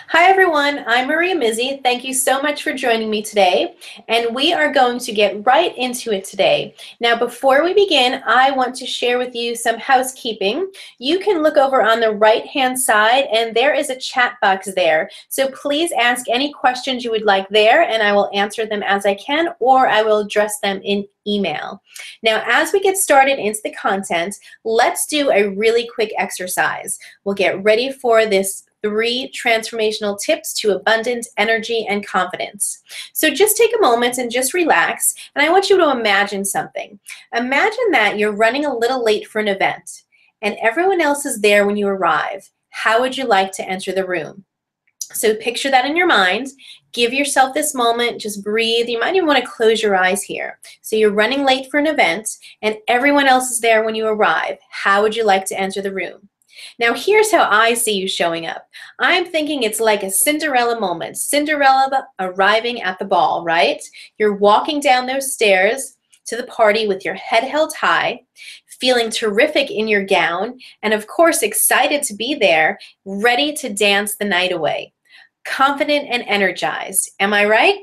Hi everyone, I'm Maria Mizzi. Thank you so much for joining me today, and we are going to get right into it today. Now before we begin, I want to share with you some housekeeping. You can look over on the right hand side and there is a chat box there. So please ask any questions you would like there and I will answer them as I can, or I will address them in email. Now as we get started into the content, let's do a really quick exercise. We'll get ready for this 3 transformational tips to abundant energy and confidence. So just take a moment and just relax, and I want you to imagine something. Imagine that you're running a little late for an event, and everyone else is there when you arrive. How would you like to enter the room? So picture that in your mind. Give yourself this moment, just breathe. You might even want to close your eyes here. So you're running late for an event, and everyone else is there when you arrive. How would you like to enter the room? Now here's how I see you showing up. I'm thinking it's like a Cinderella moment. Cinderella arriving at the ball, right? You're walking down those stairs to the party with your head held high, feeling terrific in your gown, and of course excited to be there, ready to dance the night away. Confident and energized. Am I right?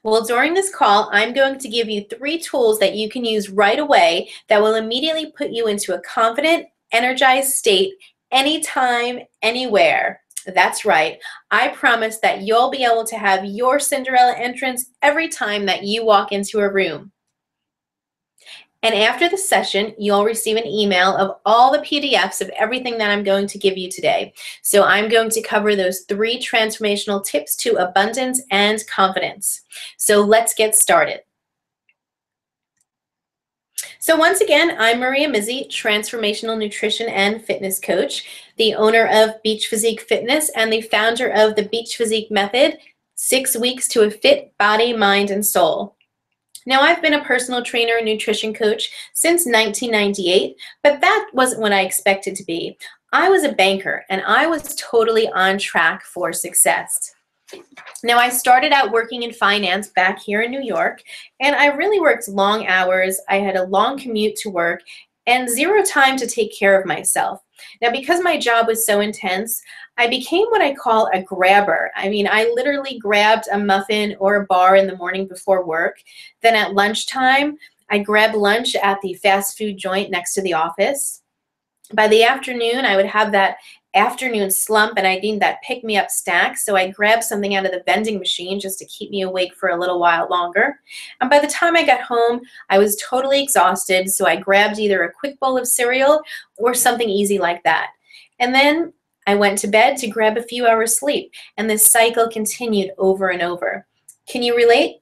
Well, during this call, I'm going to give you 3 tools that you can use right away that will immediately put you into a confident, energized state anytime, anywhere. That's right. I promise that you'll be able to have your Cinderella entrance every time that you walk into a room. And after the session, you'll receive an email of all the PDFs of everything that I'm going to give you today. So I'm going to cover those 3 transformational tips to abundance and confidence. So let's get started. So once again, I'm Maria Mizzi, transformational nutrition and fitness coach, the owner of Beach Physique Fitness and the founder of the Beach Physique Method, 6 weeks to a fit body, mind, and soul. Now, I've been a personal trainer and nutrition coach since 1998, but that wasn't what I expected to be. I was a banker, and I was totally on track for success. Now, I started out working in finance back here in New York, and I really worked long hours. I had a long commute to work and 0 time to take care of myself. Now, because my job was so intense, I became what I call a grabber. I mean, I literally grabbed a muffin or a bar in the morning before work. Then at lunchtime, I grabbed lunch at the fast food joint next to the office. By the afternoon, I would have that afternoon slump and I need that pick-me-up snack, so I grabbed something out of the vending machine just to keep me awake for a little while longer. And by the time I got home, I was totally exhausted, so I grabbed either a quick bowl of cereal or something easy like that. And then I went to bed to grab a few hours sleep, and this cycle continued over and over. Can you relate?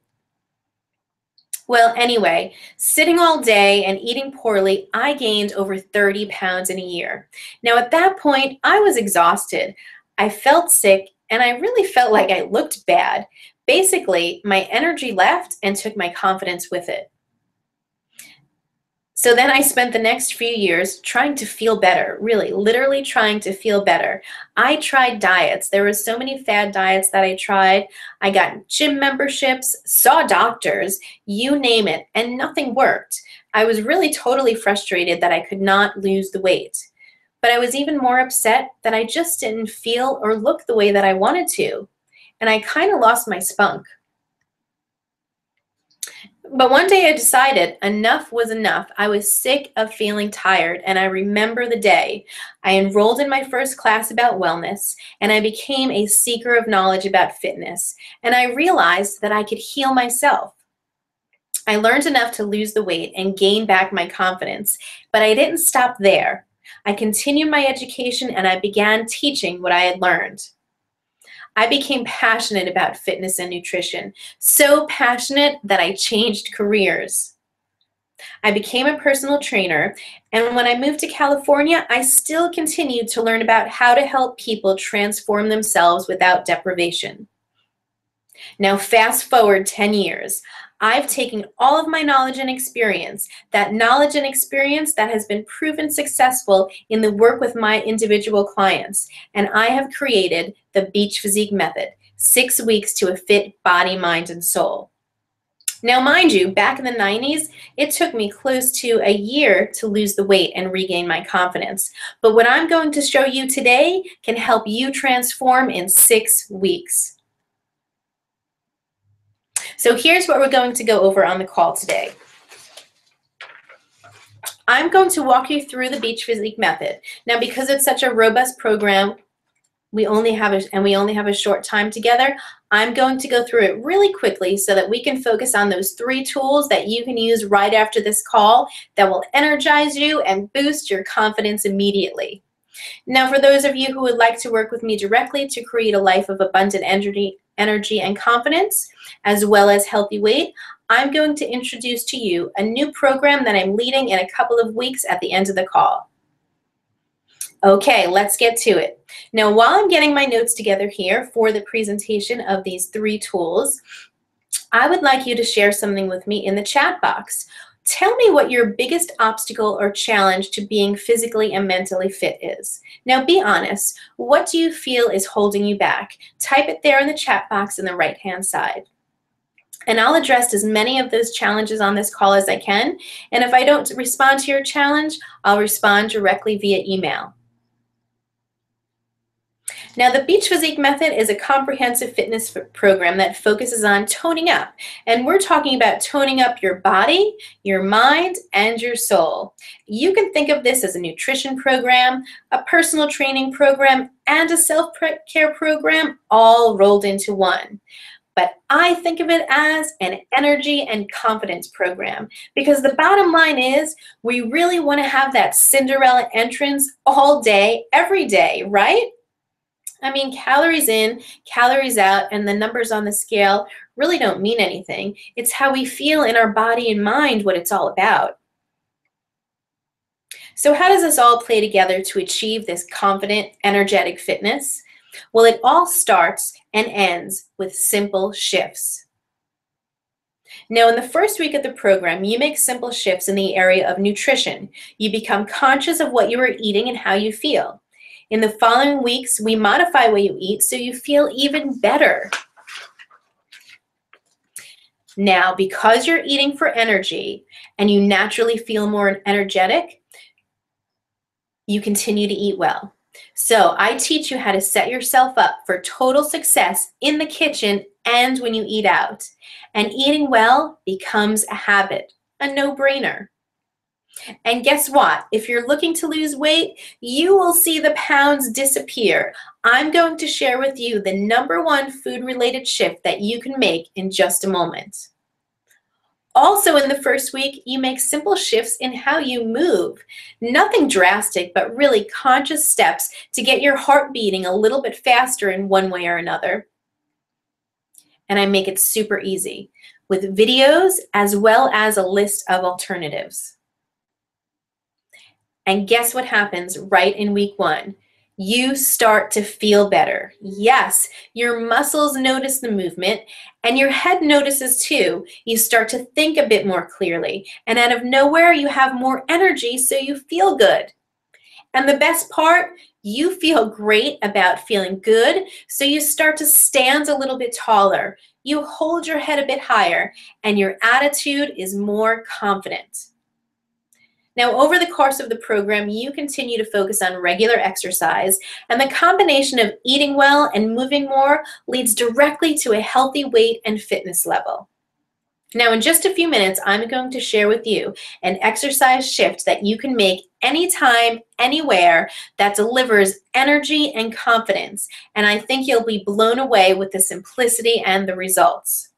Well, anyway, sitting all day and eating poorly, I gained over 30 pounds in a year. Now, at that point, I was exhausted. I felt sick, and I really felt like I looked bad. Basically, my energy left and took my confidence with it. So then I spent the next few years trying to feel better, really, literally trying to feel better. I tried diets. There were so many fad diets that I tried. I got gym memberships, saw doctors, you name it, and nothing worked. I was really totally frustrated that I could not lose the weight. But I was even more upset that I just didn't feel or look the way that I wanted to. And I kind of lost my spunk. But one day I decided enough was enough. I was sick of feeling tired, and I remember the day. I enrolled in my first class about wellness, and I became a seeker of knowledge about fitness, and I realized that I could heal myself. I learned enough to lose the weight and gain back my confidence, but I didn't stop there. I continued my education, and I began teaching what I had learned. I became passionate about fitness and nutrition, so passionate that I changed careers. I became a personal trainer, and when I moved to California, I still continued to learn about how to help people transform themselves without deprivation. Now, fast forward 10 years. I've taken all of my knowledge and experience, that knowledge and experience that has been proven successful in the work with my individual clients, and I have created the Beach Physique Method, 6 weeks to a fit body, mind, and soul. Now, mind you, back in the 90s, it took me close to a year to lose the weight and regain my confidence. But what I'm going to show you today can help you transform in 6 weeks. So here's what we're going to go over on the call today. I'm going to walk you through the Beach Physique method. Now, because it's such a robust program, we only have a short time together, I'm going to go through it really quickly so that we can focus on those 3 tools that you can use right after this call that will energize you and boost your confidence immediately. Now, for those of you who would like to work with me directly to create a life of abundant energy and confidence, as well as healthy weight, I'm going to introduce to you a new program that I'm leading in a couple of weeks at the end of the call. Okay, let's get to it. Now, while I'm getting my notes together here for the presentation of these 3 tools, I would like you to share something with me in the chat box. Tell me what your biggest obstacle or challenge to being physically and mentally fit is. Now, be honest. What do you feel is holding you back? Type it there in the chat box on the right-hand side. And I'll address as many of those challenges on this call as I can. And if I don't respond to your challenge, I'll respond directly via email. Now, the Beach Physique method is a comprehensive fitness program that focuses on toning up. And we're talking about toning up your body, your mind, and your soul. You can think of this as a nutrition program, a personal training program, and a self-care program all rolled into one. But I think of it as an energy and confidence program because the bottom line is we really want to have that Cinderella entrance all day, every day, right? I mean, calories in, calories out, and the numbers on the scale really don't mean anything. It's how we feel in our body and mind what it's all about. So how does this all play together to achieve this confident, energetic fitness? Well, it all starts and ends with simple shifts. Now, in the first week of the program, you make simple shifts in the area of nutrition. You become conscious of what you are eating and how you feel. In the following weeks, we modify what you eat so you feel even better. Now, because you're eating for energy and you naturally feel more energetic, you continue to eat well. So I teach you how to set yourself up for total success in the kitchen and when you eat out. And eating well becomes a habit, a no-brainer. And guess what? If you're looking to lose weight, you will see the pounds disappear. I'm going to share with you the #1 food-related shift that you can make in just a moment. Also in the first week, you make simple shifts in how you move. Nothing drastic, but really conscious steps to get your heart beating a little bit faster in one way or another. And I make it super easy with videos as well as a list of alternatives. And guess what happens right in week 1? You start to feel better. Yes, your muscles notice the movement and your head notices too. You start to think a bit more clearly, and out of nowhere you have more energy, so you feel good. And the best part, you feel great about feeling good, so you start to stand a little bit taller. You hold your head a bit higher, and your attitude is more confident. Now, over the course of the program, you continue to focus on regular exercise, and the combination of eating well and moving more leads directly to a healthy weight and fitness level. Now, in just a few minutes, I'm going to share with you an exercise shift that you can make anytime, anywhere that delivers energy and confidence, and I think you'll be blown away with the simplicity and the results.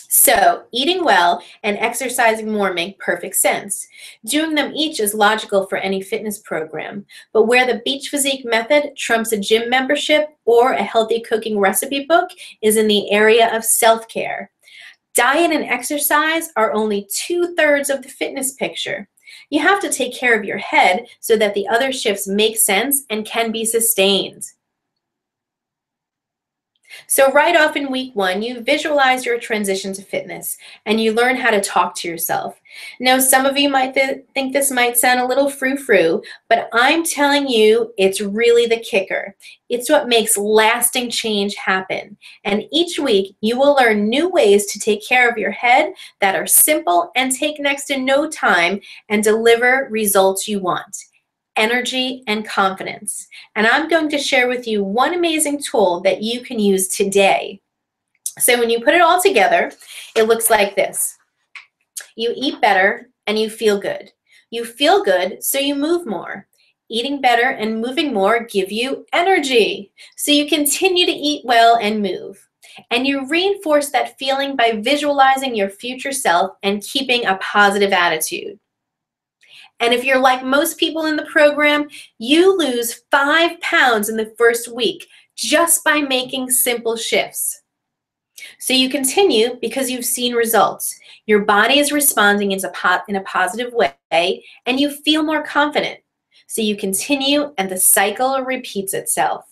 So, eating well and exercising more make perfect sense. Doing them each is logical for any fitness program, but where the Beach Physique method trumps a gym membership or a healthy cooking recipe book is in the area of self-care. Diet and exercise are only 2/3 of the fitness picture. You have to take care of your head so that the other shifts make sense and can be sustained. So right off in week 1, you visualize your transition to fitness and you learn how to talk to yourself. Now, some of you might think this might sound a little frou-frou, but I'm telling you, it's really the kicker. It's what makes lasting change happen. And each week, you will learn new ways to take care of your head that are simple and take next to no time and deliver results you want. Energy and confidence. And I'm going to share with you one amazing tool that you can use today. So when you put it all together, it looks like this. You eat better and you feel good. You feel good, so you move more. Eating better and moving more give you energy, so you continue to eat well and move. And you reinforce that feeling by visualizing your future self and keeping a positive attitude. And if you're like most people in the program, you lose 5 pounds in the first week just by making simple shifts. So you continue because you've seen results. Your body is responding in a positive way, and you feel more confident. So you continue, and the cycle repeats itself.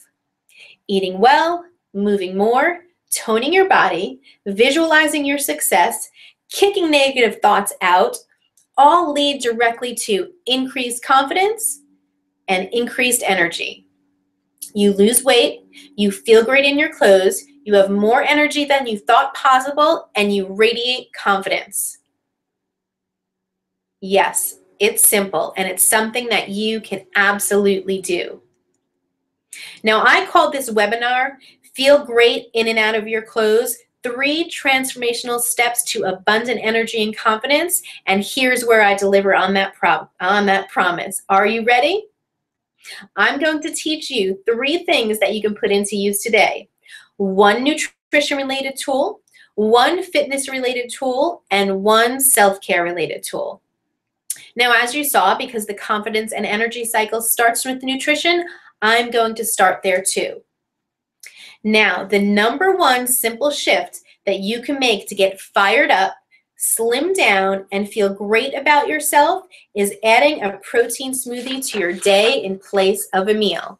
Eating well, moving more, toning your body, visualizing your success, kicking negative thoughts out, all lead directly to increased confidence and increased energy. You lose weight, you feel great in your clothes, you have more energy than you thought possible, and you radiate confidence. Yes, it's simple, and it's something that you can absolutely do. Now, I called this webinar, Feel Great in and Out of Your Clothes, 3 transformational steps to abundant energy and confidence, and here's where I deliver on that promise. Are you ready? I'm going to teach you 3 things that you can put into use today. 1 nutrition-related tool, 1 fitness-related tool, and 1 self-care related tool. Now, as you saw, because the confidence and energy cycle starts with nutrition, I'm going to start there too. Now, the number 1 simple shift that you can make to get fired up, slim down, and feel great about yourself is adding a protein smoothie to your day in place of a meal.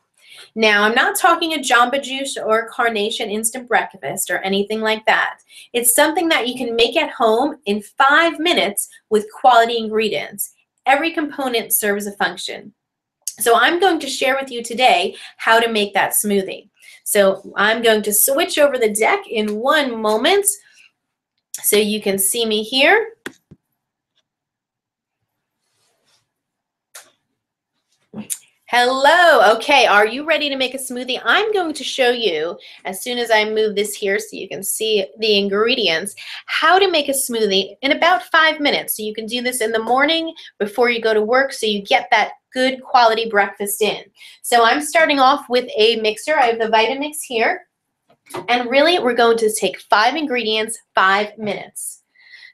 Now, I'm not talking a Jamba Juice or Carnation instant breakfast or anything like that. It's something that you can make at home in 5 minutes with quality ingredients. Every component serves a function. So I'm going to share with you today how to make that smoothie. So I'm going to switch over the deck in 1 moment so you can see me here. Hello. Okay, are you ready to make a smoothie? I'm going to show you, as soon as I move this here so you can see the ingredients, how to make a smoothie in about 5 minutes. So you can do this in the morning before you go to work so you get that good quality breakfast in. So I'm starting off with a mixer. I have the Vitamix here. And really, we're going to take 5 ingredients, 5 minutes.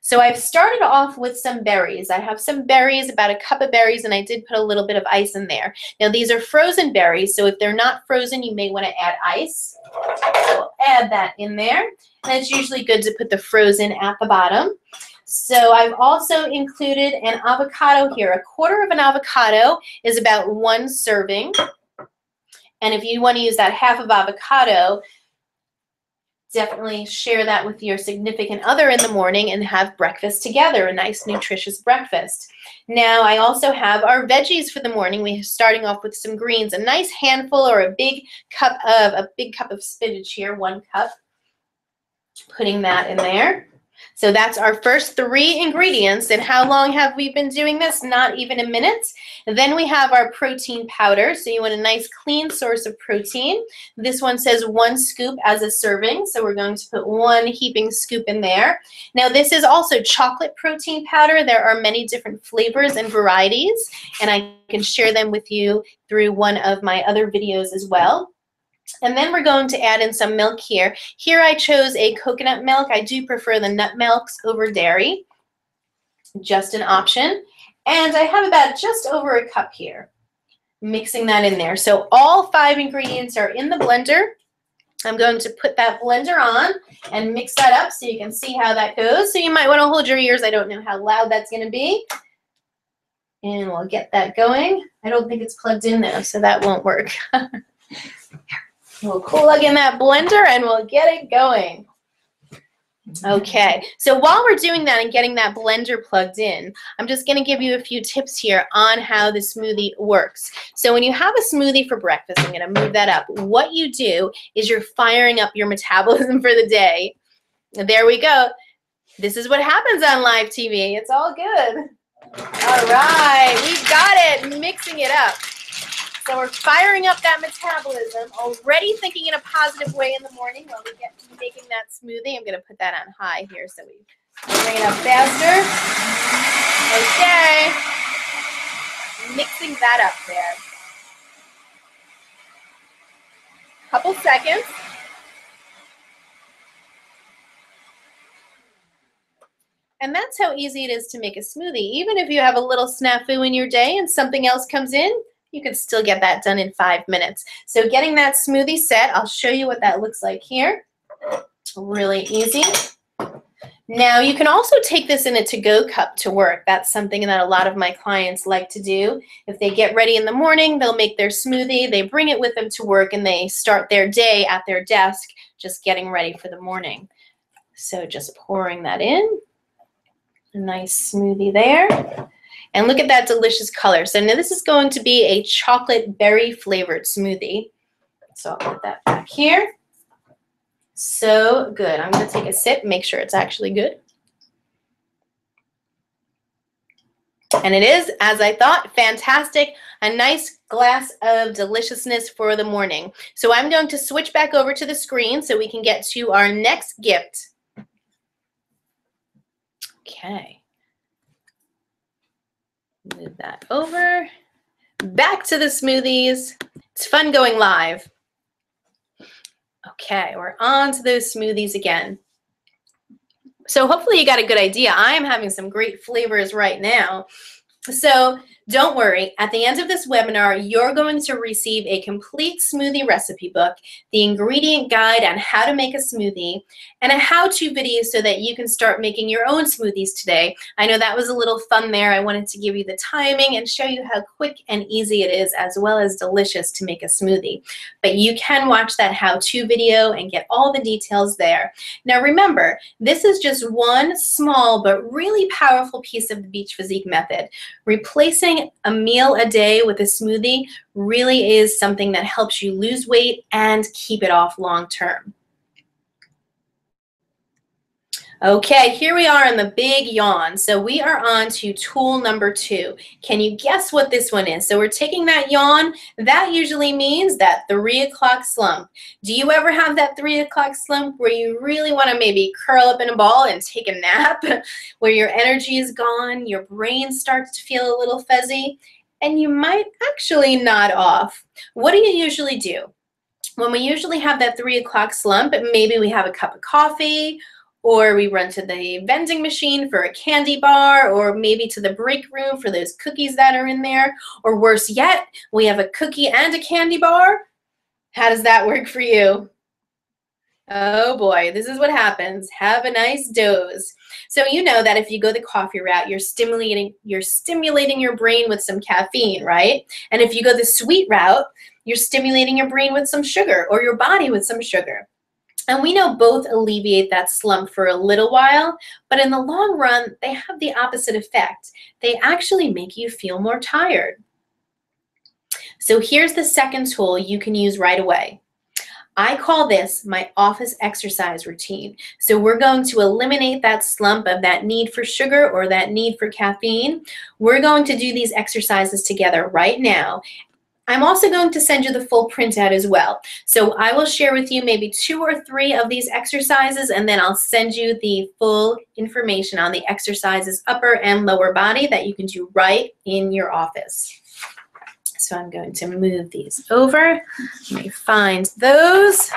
So I've started off with some berries. I have some berries, about a cup of berries, and I did put a little bit of ice in there. Now these are frozen berries, so if they're not frozen, you may want to add ice. So we'll add that in there. And it's usually good to put the frozen at the bottom. So I've also included an avocado here. 1/4 of an avocado is about 1 serving. And if you want to use that half of avocado, definitely share that with your significant other in the morning and have breakfast together, a nice nutritious breakfast. Now I also have our veggies for the morning. We're starting off with some greens, a nice handful or a big cup of spinach here, 1 cup. Putting that in there. So that's our first 3 ingredients. And how long have we been doing this? Not even a minute. And then we have our protein powder. So you want a nice clean source of protein. This one says 1 scoop as a serving. So we're going to put 1 heaping scoop in there. Now this is also chocolate protein powder. There are many different flavors and varieties. And I can share them with you through one of my other videos as well. And then we're going to add in some milk here. Here I chose a coconut milk. I do prefer the nut milks over dairy. Just an option. And I have about just over a cup here. Mixing that in there. So all 5 ingredients are in the blender. I'm going to put that blender on and mix that up so you can see how that goes. So you might want to hold your ears. I don't know how loud that's going to be. And we'll get that going. I don't think it's plugged in though, so that won't work. We'll plug in that blender and we'll get it going. Okay, so while we're doing that and getting that blender plugged in, I'm just going to give you a few tips here on how the smoothie works. So when you have a smoothie for breakfast, I'm going to move that up. What you do is you're firing up your metabolism for the day. There we go. This is what happens on live TV. It's all good. All right, we've got it, mixing it up. So we're firing up that metabolism, already thinking in a positive way in the morning while we get to making that smoothie. I'm going to put that on high here so we bring it up faster. Okay. Mixing that up there. Couple seconds. And that's how easy it is to make a smoothie. Even if you have a little snafu in your day and something else comes in, you can still get that done in 5 minutes. So getting that smoothie set, I'll show you what that looks like here. Really easy. Now you can also take this in a to-go cup to work. That's something that a lot of my clients like to do. If they get ready in the morning, they'll make their smoothie, they bring it with them to work, and they start their day at their desk just getting ready for the morning. So just pouring that in. A nice smoothie there. And look at that delicious color. So now this is going to be a chocolate berry flavored smoothie. So I'll put that back here. So good. I'm going to take a sip, make sure it's actually good. And it is, as I thought, fantastic. A nice glass of deliciousness for the morning. So I'm going to switch back over to the screen so we can get to our next gift. Okay. Move that over. Back to the smoothies. It's fun going live. Okay, we're on to those smoothies again. So hopefully you got a good idea. I am having some great flavors right now. So don't worry, at the end of this webinar, you're going to receive a complete smoothie recipe book, the ingredient guide on how to make a smoothie, and a how-to video so that you can start making your own smoothies today. I know that was a little fun there. I wanted to give you the timing and show you how quick and easy it is, as well as delicious to make a smoothie. But you can watch that how-to video and get all the details there. Now remember, this is just one small but really powerful piece of the Beach Physique method. Replacing a meal a day with a smoothie really is something that helps you lose weight and keep it off long term. Okay, here we are in the big yawn. So we are on to tool number 2. Can you guess what this one is? So we're taking that yawn. That usually means that 3 o'clock slump. Do you ever have that 3 o'clock slump where you really want to maybe curl up in a ball and take a nap, where your energy is gone, your brain starts to feel a little fuzzy, and you might actually nod off? What do you usually do? When we usually have that 3 o'clock slump, maybe we have a cup of coffee, or we run to the vending machine for a candy bar, or maybe to the break room for those cookies that are in there, or worse yet, we have a cookie and a candy bar. How does that work for you? Oh boy, this is what happens. Have a nice doze. So you know that if you go the coffee route, you're stimulating your brain with some caffeine, right? And if you go the sweet route, you're stimulating your brain with some sugar, or your body with some sugar. And we know both alleviate that slump for a little while, but in the long run, they have the opposite effect. They actually make you feel more tired. So here's the second tool you can use right away. I call this my office exercise routine. So we're going to eliminate that slump of that need for sugar or that need for caffeine. We're going to do these exercises together right now. I'm also going to send you the full printout as well. So I will share with you maybe 2 or 3 of these exercises, and then I'll send you the full information on the exercises, upper and lower body, that you can do right in your office. So I'm going to move these over. Let me find those.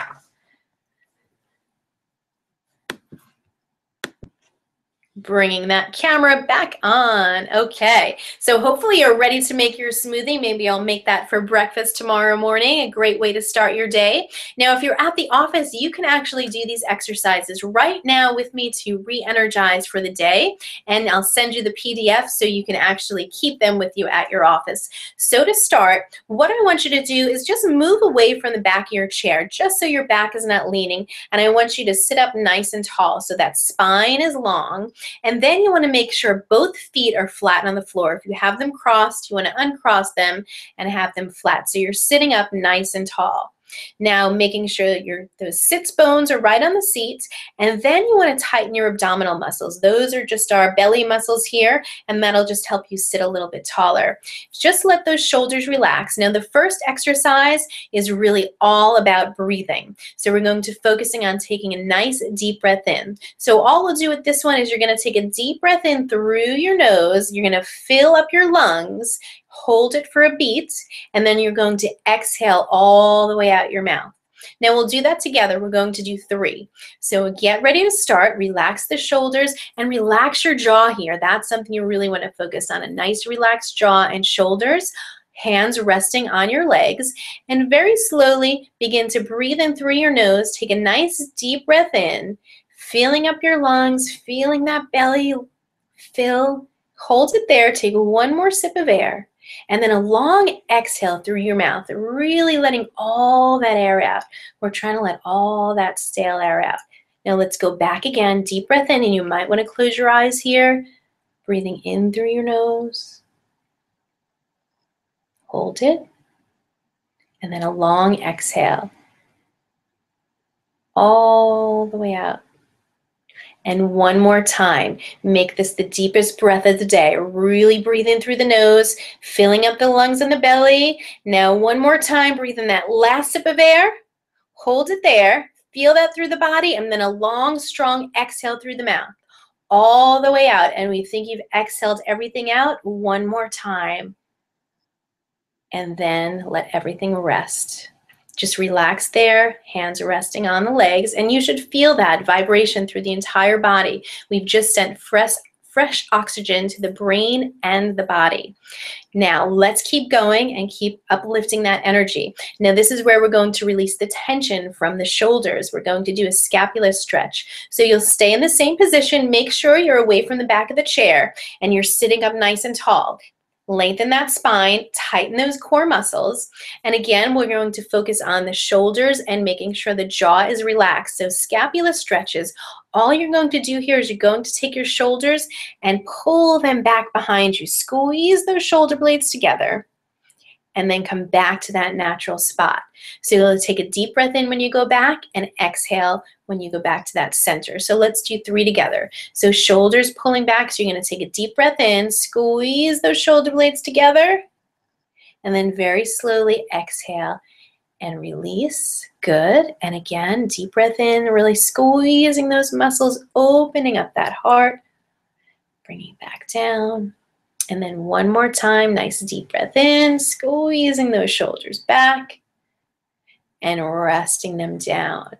Bringing that camera back on. Okay, so hopefully you're ready to make your smoothie. Maybe I'll make that for breakfast tomorrow morning. A great way to start your day. Now, if you're at the office, you can actually do these exercises right now with me to re-energize for the day, and I'll send you the PDF so you can actually keep them with you at your office. So to start, what I want you to do is just move away from the back of your chair, just so your back is not leaning, and I want you to sit up nice and tall so that spine is long. And then you want to make sure both feet are flat on the floor. If you have them crossed, you want to uncross them and have them flat. So you're sitting up nice and tall. Now, making sure those sits bones are right on the seat, and then you want to tighten your abdominal muscles. Those are just our belly muscles here, and that'll just help you sit a little bit taller. Just let those shoulders relax. Now, the first exercise is really all about breathing. So we're going to focusing on taking a nice deep breath in. So all we'll do with this one is you're going to take a deep breath in through your nose. You're going to fill up your lungs, hold it for a beat, and then you're going to exhale all the way out your mouth. Now we'll do that together. We're going to do 3. So get ready to start. Relax the shoulders and relax your jaw here. That's something you really want to focus on, a nice relaxed jaw and shoulders, hands resting on your legs, and very slowly begin to breathe in through your nose. Take a nice deep breath in, filling up your lungs, feeling that belly fill. Hold it there. Take one more sip of air. And then a long exhale through your mouth, really letting all that air out. We're trying to let all that stale air out. Now let's go back again. Deep breath in, and you might want to close your eyes here. Breathing in through your nose. Hold it. And then a long exhale. All the way out. And one more time, make this the deepest breath of the day. Really breathe in through the nose, filling up the lungs and the belly. Now one more time, breathe in that last sip of air. Hold it there. Feel that through the body, and then a long, strong exhale through the mouth. All the way out. And we think you've exhaled everything out. One more time. And then let everything rest. Just relax there, hands resting on the legs, and you should feel that vibration through the entire body. We've just sent fresh oxygen to the brain and the body. Now, let's keep going and keep uplifting that energy. Now, this is where we're going to release the tension from the shoulders. We're going to do a scapular stretch. So you'll stay in the same position. Make sure you're away from the back of the chair and you're sitting up nice and tall. Lengthen that spine, tighten those core muscles. And again, we're going to focus on the shoulders and making sure the jaw is relaxed. So scapula stretches. All you're going to do here is you're going to take your shoulders and pull them back behind you. Squeeze those shoulder blades together. And then come back to that natural spot. So you'll take a deep breath in when you go back and exhale when you go back to that center. So let's do 3 together. So shoulders pulling back. So you're going to take a deep breath in, squeeze those shoulder blades together, and then very slowly exhale and release. Good. And again, deep breath in, really squeezing those muscles, opening up that heart, bringing it back down. And then one more time, nice deep breath in, squeezing those shoulders back and resting them down.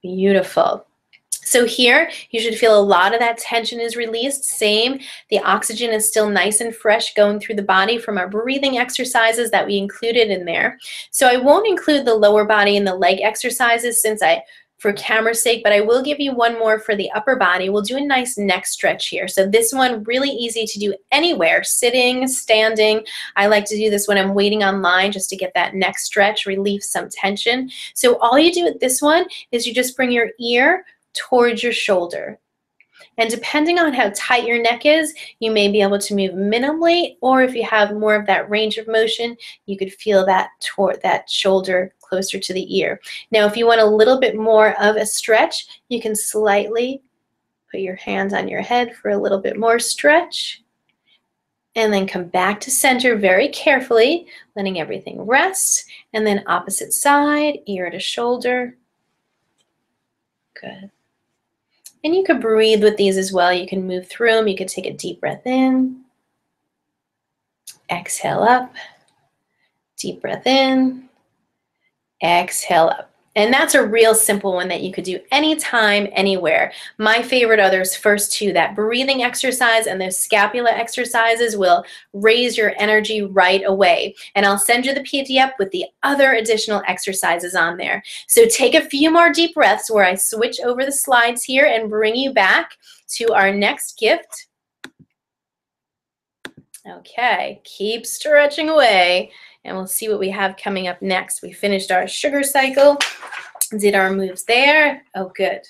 Beautiful. So here, you should feel a lot of that tension is released. Same, the oxygen is still nice and fresh going through the body from our breathing exercises that we included in there. So I won't include the lower body and the leg exercises for camera's sake, but I will give you one more for the upper body. We'll do a nice neck stretch here. So this one, really easy to do anywhere, sitting, standing. I like to do this when I'm waiting online just to get that neck stretch, relieve some tension. So all you do with this one is you just bring your ear towards your shoulder. And depending on how tight your neck is, you may be able to move minimally, or if you have more of that range of motion, you could feel that toward that shoulder closer to the ear. Now, if you want a little bit more of a stretch, you can slightly put your hands on your head for a little bit more stretch, and then come back to center very carefully, letting everything rest, and then opposite side, ear to shoulder. Good. And you could breathe with these as well. You can move through them. You could take a deep breath in, exhale up, deep breath in, exhale up. And that's a real simple one that you could do anytime, anywhere. My favorite are those first two. That breathing exercise and those scapula exercises will raise your energy right away. And I'll send you the PDF with the other additional exercises on there. So take a few more deep breaths where I switch over the slides here and bring you back to our next gift. Okay, keep stretching away. And we'll see what we have coming up next. We finished our sugar cycle, did our moves there. Oh, good.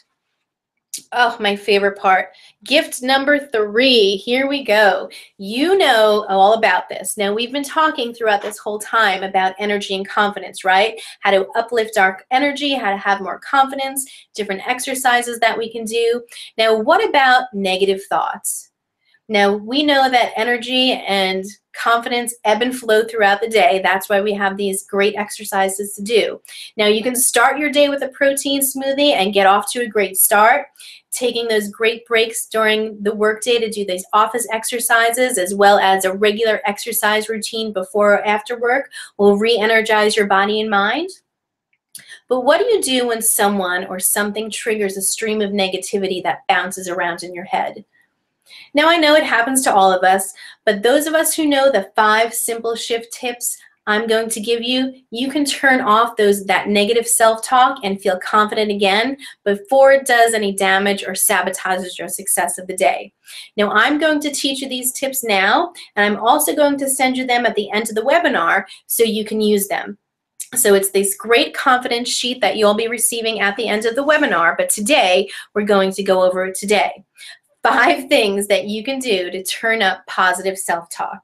Oh, my favorite part. Gift number 3. Here we go. You know all about this. Now, we've been talking throughout this whole time about energy and confidence, right? How to uplift our energy, how to have more confidence, different exercises that we can do. Now, what about negative thoughts? Now, we know that energy and confidence ebb and flow throughout the day. That's why we have these great exercises to do. Now, you can start your day with a protein smoothie and get off to a great start. Taking those great breaks during the workday to do these office exercises, as well as a regular exercise routine before or after work, will re-energize your body and mind. But what do you do when someone or something triggers a stream of negativity that bounces around in your head? Now, I know it happens to all of us, but those of us who know the 5 simple shift tips I'm going to give you, you can turn off that negative self-talk and feel confident again before it does any damage or sabotages your success of the day. Now, I'm going to teach you these tips now, and I'm also going to send you them at the end of the webinar so you can use them. So it's this great confidence sheet that you'll be receiving at the end of the webinar, but today we're going to go over it today. 5 things that you can do to turn up positive self-talk.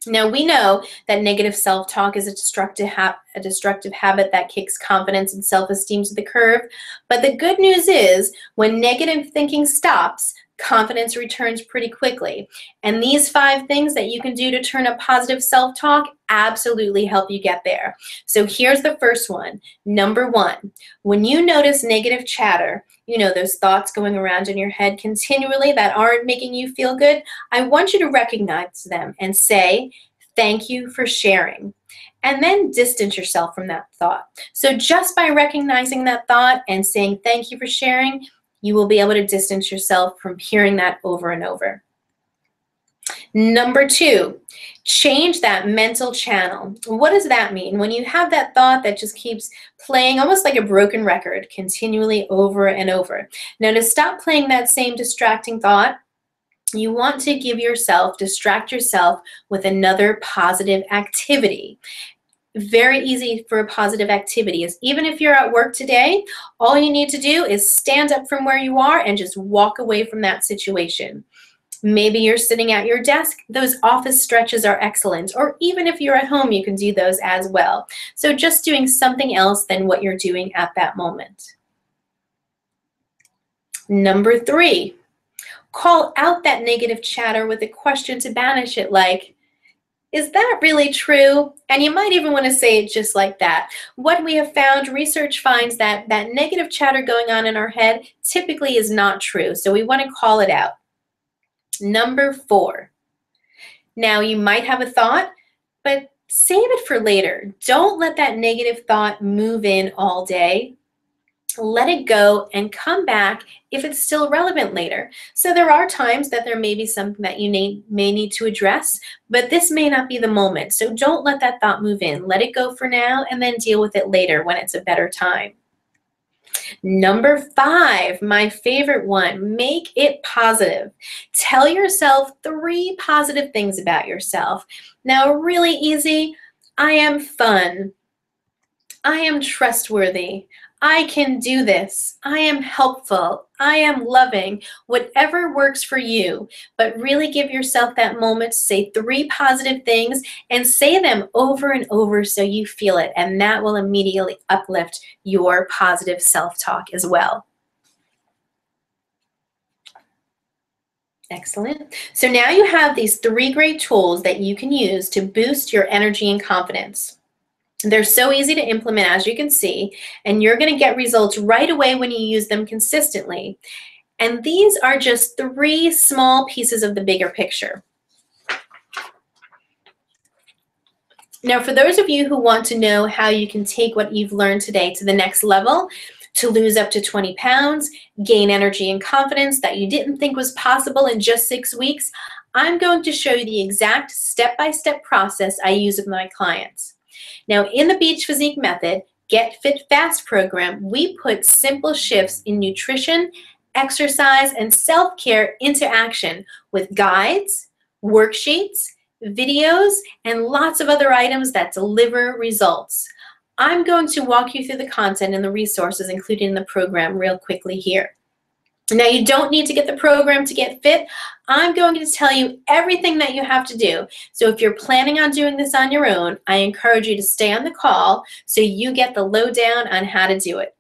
Now, we know that negative self-talk is a destructive habit that kicks confidence and self-esteem to the curb. But the good news is, when negative thinking stops, confidence returns pretty quickly. And these 5 things that you can do to turn up positive self-talk absolutely help you get there. So here's the first one. Number 1, when you notice negative chatter, you know, those thoughts going around in your head continually that aren't making you feel good, I want you to recognize them and say, "Thank you for sharing." And then distance yourself from that thought. So just by recognizing that thought and saying, "Thank you for sharing," you will be able to distance yourself from hearing that over and over. Number 2, change that mental channel. What does that mean? When you have that thought that just keeps playing almost like a broken record continually over and over. Now, to stop playing that same distracting thought, you want to distract yourself with another positive activity. Very easy for a positive activity is, even if you're at work today, all you need to do is stand up from where you are and just walk away from that situation. Maybe you're sitting at your desk. Those office stretches are excellent. Or even if you're at home, you can do those as well. So just doing something else than what you're doing at that moment. Number 3, call out that negative chatter with a question to banish it, like, "Is that really true?" And you might even want to say it just like that. What we have found, research finds that that negative chatter going on in our head typically is not true. So we want to call it out. Number 4. Now, you might have a thought, but save it for later. Don't let that negative thought move in all day. Let it go and come back if it's still relevant later. So there are times that there may be something that you may need to address, but this may not be the moment. So don't let that thought move in. Let it go for now and then deal with it later when it's a better time. Number 5, my favorite one, make it positive. Tell yourself 3 positive things about yourself. Now, really easy. I am fun. I am trustworthy. I can do this. I am helpful. I am loving. Whatever works for you, but really give yourself that moment to say 3 positive things and say them over and over so you feel it, and that will immediately uplift your positive self-talk as well. Excellent. So now you have these 3 great tools that you can use to boost your energy and confidence. They're so easy to implement, as you can see, and you're going to get results right away when you use them consistently. And these are just 3 small pieces of the bigger picture. Now, for those of you who want to know how you can take what you've learned today to the next level, to lose up to 20 pounds, gain energy and confidence that you didn't think was possible in just 6 weeks, I'm going to show you the exact step-by-step process I use with my clients. Now, in the Beach Physique Method Get Fit Fast program, we put simple shifts in nutrition, exercise, and self-care into action with guides, worksheets, videos, and lots of other items that deliver results. I'm going to walk you through the content and the resources included in the program real quickly here. Now, you don't need to get the program to get fit. I'm going to tell you everything that you have to do. So if you're planning on doing this on your own, I encourage you to stay on the call so you get the lowdown on how to do it.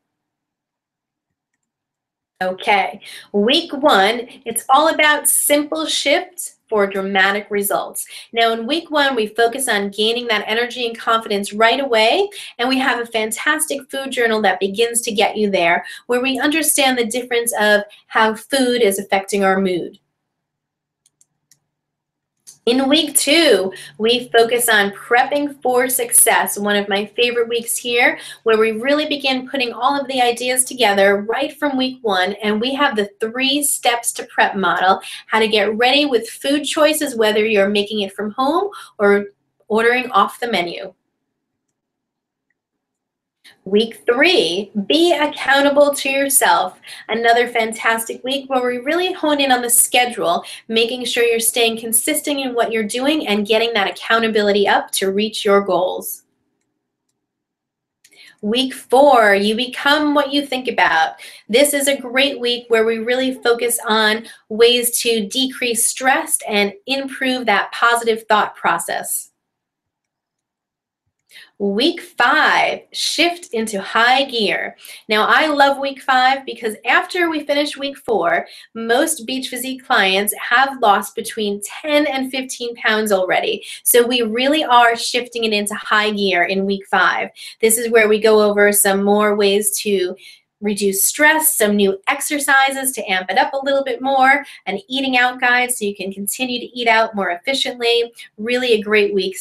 Okay, week 1, it's all about simple shifts for dramatic results. Now in week 1, we focus on gaining that energy and confidence right away, and we have a fantastic food journal that begins to get you there, where we understand the difference of how food is affecting our mood. In week 2, we focus on prepping for success, one of my favorite weeks here, where we really begin putting all of the ideas together right from week 1, and we have the 3 steps to prep model, how to get ready with food choices, whether you're making it from home or ordering off the menu. Week 3, be accountable to yourself. Another fantastic week where we really hone in on the schedule, making sure you're staying consistent in what you're doing and getting that accountability up to reach your goals. Week 4, you become what you think about. This is a great week where we really focus on ways to decrease stress and improve that positive thought process. Week 5, shift into high gear. Now, I love week 5 because after we finish week 4, most Beach Physique clients have lost between 10 and 15 pounds already. So we really are shifting it into high gear in week 5. This is where we go over some more ways to reduce stress, some new exercises to amp it up a little bit more, an eating out guide so you can continue to eat out more efficiently. Really a great week.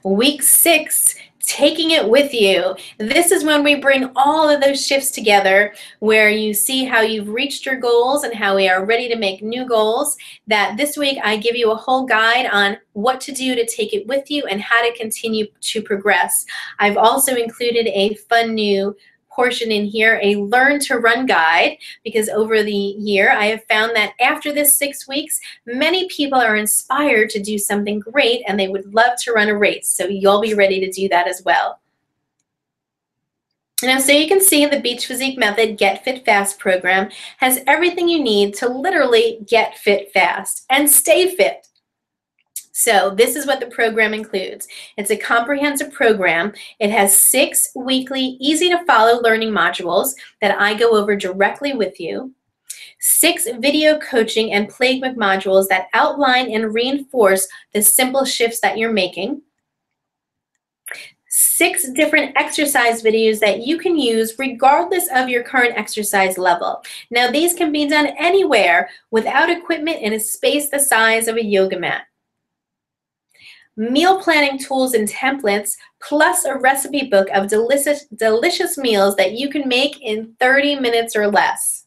Week 6, taking it with you. This is when we bring all of those shifts together, where you see how you've reached your goals and how we are ready to make new goals. That this week I give you a whole guide on what to do to take it with you and how to continue to progress. I've also included a fun new portion in here, a learn to run guide, because over the year I have found that after this 6 weeks, many people are inspired to do something great and they would love to run a race. So you'll be ready to do that as well. Now, so you can see the Beach Physique Method Get Fit Fast program has everything you need to literally get fit fast and stay fit. So this is what the program includes. It's a comprehensive program. It has 6 weekly, easy-to-follow learning modules that I go over directly with you, 6 video coaching and playbook modules that outline and reinforce the simple shifts that you're making, 6 different exercise videos that you can use regardless of your current exercise level. Now, these can be done anywhere without equipment in a space the size of a yoga mat. Meal planning tools and templates, plus a recipe book of delicious meals that you can make in 30 minutes or less.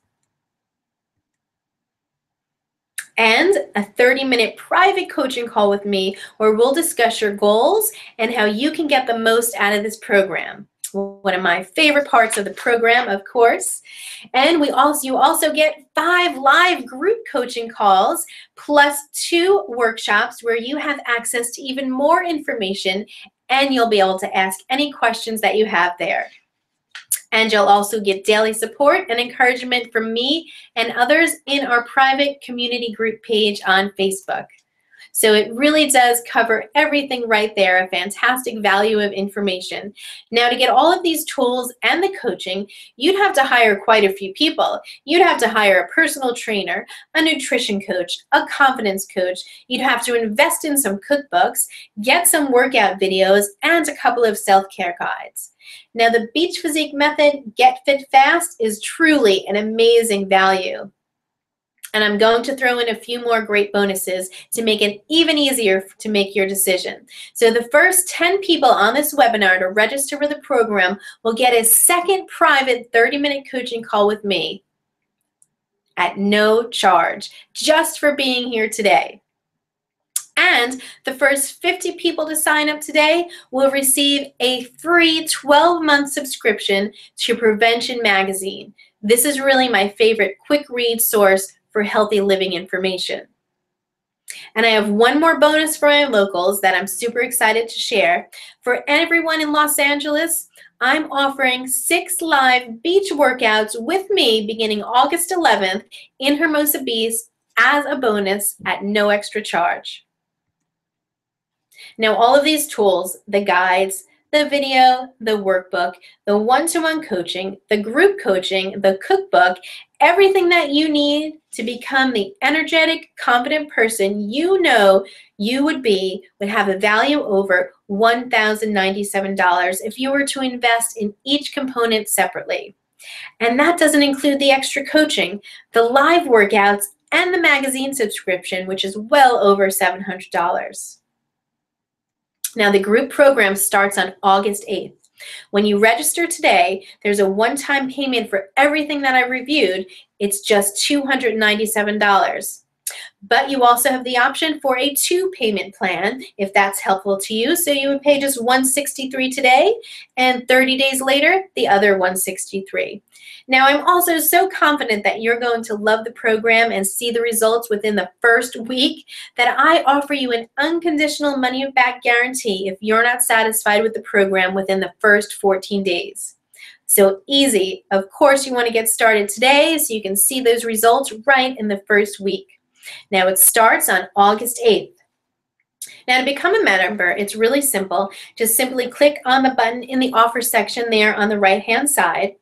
And a 30-minute private coaching call with me where we'll discuss your goals and how you can get the most out of this program. One of my favorite parts of the program, of course. And you also get 5 live group coaching calls plus 2 workshops where you have access to even more information and you'll be able to ask any questions that you have there. And you'll also get daily support and encouragement from me and others in our private community group page on Facebook. So it really does cover everything right there, a fantastic value of information. Now, to get all of these tools and the coaching, you'd have to hire quite a few people. You'd have to hire a personal trainer, a nutrition coach, a confidence coach. You'd have to invest in some cookbooks, get some workout videos, and a couple of self-care guides. Now, the Beach Physique Method Get Fit Fast is truly an amazing value. And I'm going to throw in a few more great bonuses to make it even easier to make your decision. So the first 10 people on this webinar to register for the program will get a second private 30-minute coaching call with me at no charge, just for being here today. And the first 50 people to sign up today will receive a free 12-month subscription to Prevention Magazine. This is really my favorite quick read source for healthy living information. And I have one more bonus for my locals that I'm super excited to share. For everyone in Los Angeles, I'm offering 6 live beach workouts with me beginning August 11th in Hermosa Beach as a bonus at no extra charge. Now, all of these tools, the guides, the video, the workbook, the one-to-one coaching, the group coaching, the cookbook, everything that you need to become the energetic, confident person you know you would be would have a value over $1,097 if you were to invest in each component separately. And that doesn't include the extra coaching, the live workouts, and the magazine subscription, which is well over $700. Now, the group program starts on August 8th. When you register today, there's a one-time payment for everything that I reviewed. It's just $297. But you also have the option for a 2-payment plan if that's helpful to you. So you would pay just $163 today, and 30 days later, the other $163. Now, I'm also so confident that you're going to love the program and see the results within the first week that I offer you an unconditional money-back guarantee if you're not satisfied with the program within the first 14 days. So easy. Of course, you want to get started today so you can see those results right in the first week. Now, it starts on August 8th. Now, to become a member, it's really simple. Just simply click on the button in the offer section there on the right-hand side.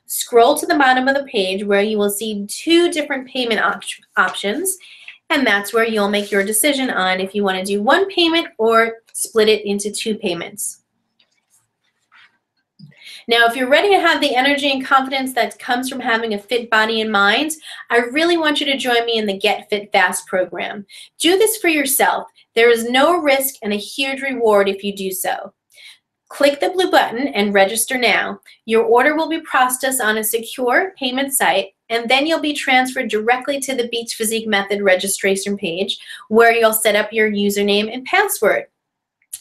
Scroll to the bottom of the page where you will see 2 different payment options, and that's where you'll make your decision on if you want to do 1 payment or split it into 2 payments. Now, if you're ready to have the energy and confidence that comes from having a fit body and mind, I really want you to join me in the Get Fit Fast program. Do this for yourself. There is no risk and a huge reward if you do so. Click the blue button and register now. Your order will be processed on a secure payment site, and then you'll be transferred directly to the Beach Physique Method registration page where you'll set up your username and password.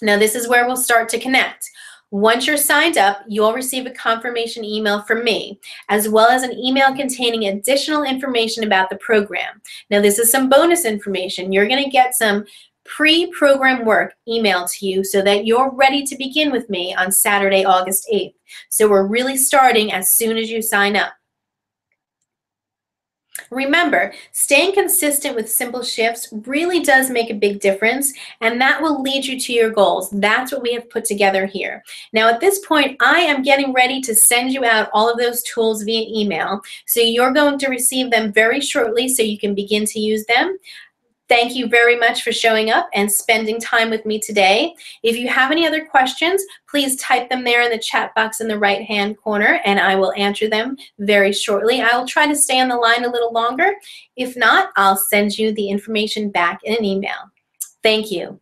Now, this is where we'll start to connect. Once you're signed up, you'll receive a confirmation email from me, as well as an email containing additional information about the program. Now, this is some bonus information. You're going to get some pre-program work emailed to you so that you're ready to begin with me on Saturday, August 8th. So we're really starting as soon as you sign up. Remember, staying consistent with simple shifts really does make a big difference, and that will lead you to your goals. That's what we have put together here. Now, at this point, I am getting ready to send you out all of those tools via email, so you're going to receive them very shortly so you can begin to use them. Thank you very much for showing up and spending time with me today. If you have any other questions, please type them there in the chat box in the right-hand corner, and I will answer them very shortly. I will try to stay on the line a little longer. If not, I'll send you the information back in an email. Thank you.